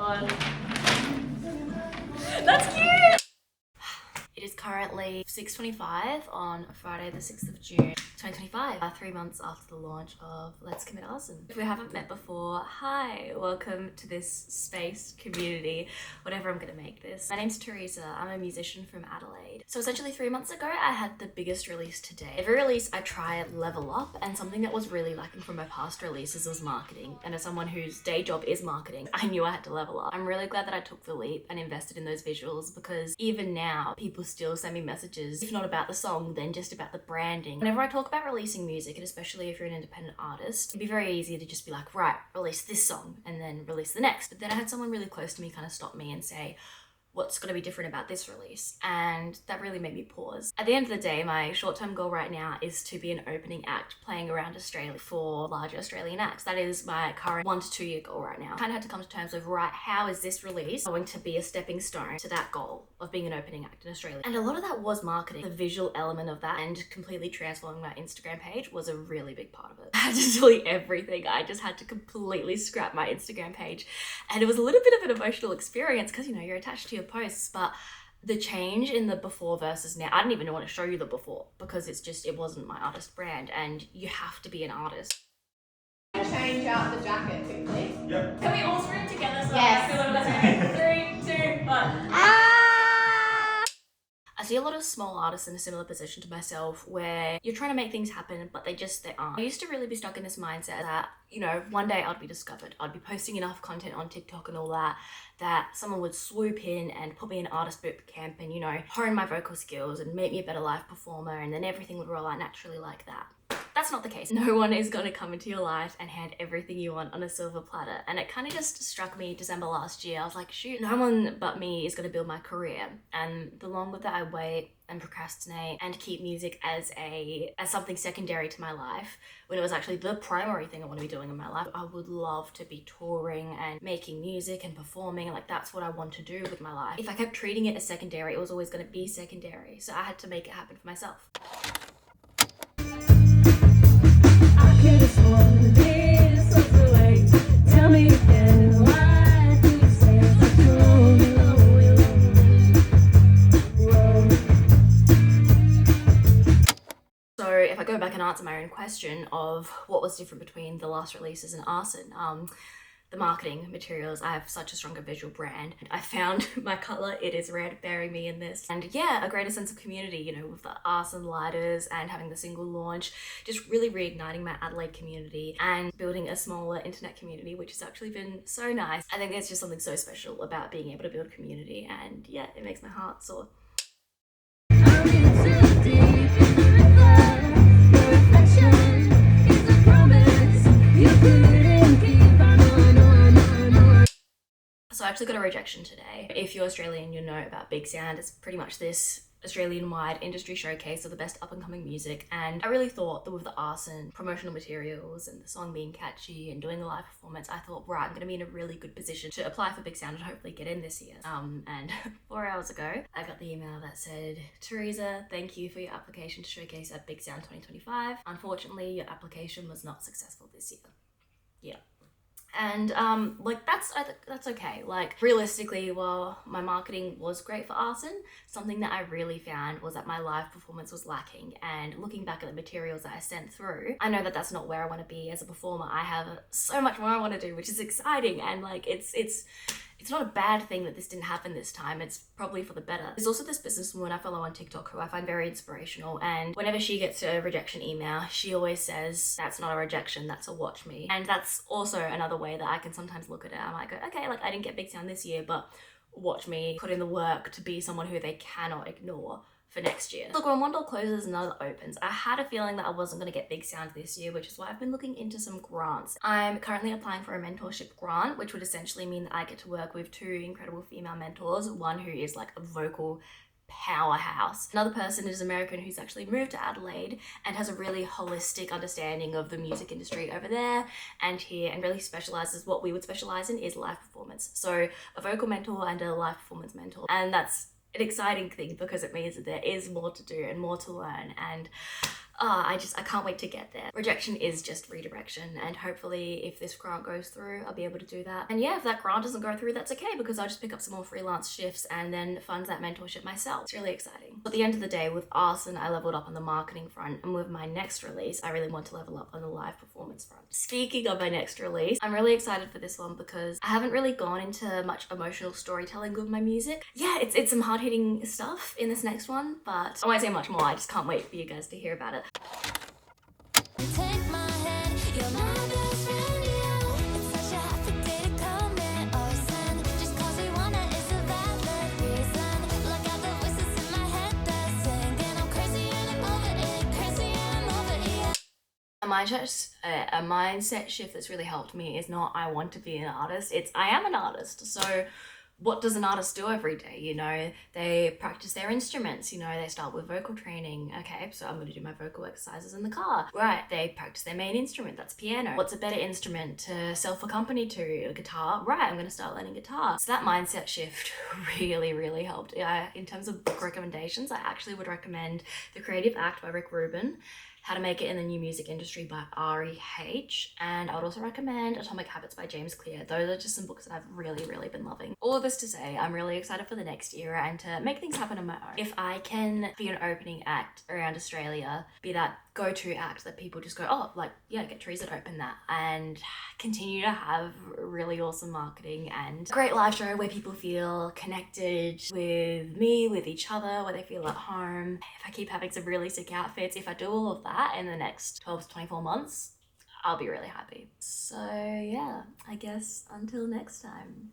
on. That's cute! It is currently 6:25 on Friday the 6th of June 2025, 3 months after the launch of Let's Commit Arson. If we haven't met before, hi, welcome to this space, community, whatever I'm gonna make this. My name's Teresa, I'm a musician from Adelaide. So essentially 3 months ago, I had the biggest release to date. Every release I try level up, and something that was really lacking from my past releases was marketing. And as someone whose day job is marketing, I knew I had to level up. I'm really glad that I took the leap and invested in those visuals, because even now, people still send me messages, if not about the song, then just about the branding. Whenever I talk about releasing music, and especially if you're an independent artist, it'd be very easy to just be like, right, release this song and then release the next. But then I had someone really close to me kind of stop me and say, what's going to be different about this release? And that really made me pause. At the end of the day, my short-term goal right now is to be an opening act playing around Australia for larger Australian acts. That is my current 1 to 2 year goal right now. I kind of had to come to terms with, right, how is this release going to be a stepping stone to that goal of being an opening act in Australia? And a lot of that was marketing. The visual element of that and completely transforming my Instagram page was a really big part of it. I had to delete everything. I just had to completely scrap my Instagram page. And it was a little bit of an emotional experience because, you know, you're attached to your posts, but the change in the before versus now, I didn't even want to show you the before because it wasn't my artist brand, and you have to be an artist. Change out the jacket quickly. Yep. Can we all scream together? So Yes. I feel it. 3, 2, 1. I see a lot of small artists in a similar position to myself where you're trying to make things happen, but they aren't. I used to really be stuck in this mindset that, you know, one day I'd be discovered. I'd be posting enough content on TikTok and all that someone would swoop in and put me in artist boot camp and, you know, hone my vocal skills and make me a better live performer, and then everything would roll out naturally like that. That's not the case. No one is going to come into your life and hand everything you want on a silver platter. And it kind of just struck me December last year. I was like, shoot, no one but me is going to build my career. And the longer that I wait and procrastinate and keep music as something secondary to my life, when it was actually the primary thing I want to be doing in my life, I would love to be touring and making music and performing. Like, that's what I want to do with my life. If I kept treating it as secondary, it was always going to be secondary. So I had to make it happen for myself. Tell me again, why do you say it's So if I go back and answer my own question of what was different between the last releases and Arson, the marketing materials, I have such a stronger visual brand. I found my color, it is red, bury me in this. And yeah, a greater sense of community, you know, with the arson lighters and having the single launch, just really reigniting my Adelaide community and building a smaller internet community, which has actually been so nice. I think there's just something so special about being able to build community, and yeah, it makes my heart soar. So I actually got a rejection today. If you're Australian, you'll know about Big Sound. It's pretty much this Australian-wide industry showcase of the best up-and-coming music, and I really thought that with the arson promotional materials and the song being catchy and doing a live performance, I thought, right, I'm going to be in a really good position to apply for Big Sound and hopefully get in this year. And 4 hours ago, I got the email that said, Teresa, thank you for your application to showcase at Big Sound 2025. Unfortunately, your application was not successful this year. Yeah. And like that's okay. Like, realistically, while my marketing was great for arson, something that I really found was that my live performance was lacking. And looking back at the materials that I sent through, I know that that's not where I want to be as a performer. I have so much more I want to do, which is exciting, and like it's not a bad thing that this didn't happen this time. It's probably for the better. There's also this businesswoman I follow on TikTok who I find very inspirational, and whenever she gets a rejection email, she always says, that's not a rejection, that's a watch me. And that's also another way that I can sometimes look at it. I might go, okay, like I didn't get Big Sound this year, but watch me put in the work to be someone who they cannot ignore for next year. Look, when one door closes, another opens. I had a feeling that I wasn't going to get Big Sound this year, which is why I've been looking into some grants. I'm currently applying for a mentorship grant, which would essentially mean that I get to work with 2 incredible female mentors, one who is like a vocal powerhouse. Another person is American who's actually moved to Adelaide and has a really holistic understanding of the music industry over there and here, and really specializes, what we would specialize in is live performance. So a vocal mentor and a live performance mentor. And that's an exciting thing because it means that there is more to do and more to learn. And I can't wait to get there. Rejection is just redirection, and hopefully if this grant goes through, I'll be able to do that. And yeah, if that grant doesn't go through, that's okay, because I'll just pick up some more freelance shifts and then fund that mentorship myself. It's really exciting. At the end of the day, with Arson, I leveled up on the marketing front, and with my next release, I really want to level up on the live performance front. Speaking of my next release, I'm really excited for this one because I haven't really gone into much emotional storytelling with my music. Yeah, it's some hard-hitting stuff in this next one, but I won't say much more. I just can't wait for you guys to hear about it. Take my hand, you're my best friend, yeah. It's such a happy day to come in arson. Just cause we wanna is a valid reason. Look at the voices in my head that sing, and I'm crazy and I'm over it, crazy and I'm over it, yeah. A mindset shift that's really helped me is not I want to be an artist, it's I am an artist. So what does an artist do every day? You know, they practice their instruments, you know, they start with vocal training. Okay, so I'm going to do my vocal exercises in the car. Right, they practice their main instrument, that's piano. What's a better instrument to self-accompany to? A guitar. Right, I'm going to start learning guitar. So that mindset shift really helped. In terms of book recommendations, I actually would recommend The Creative Act by Rick Rubin, How to Make It in the New Music Industry by REH, and I would also recommend Atomic Habits by James Clear. Those are just some books that I've really been loving. All of this to say, I'm really excited for the next year and to make things happen on my own. If I can be an opening act around Australia, be that go-to act that people just go, oh, like, yeah, get trees that open that, and continue to have really awesome marketing and a great live show where people feel connected with me, with each other, where they feel at home. If I keep having some really sick outfits, if I do all of that in the next 12 to 24 months, I'll be really happy. So yeah, I guess until next time.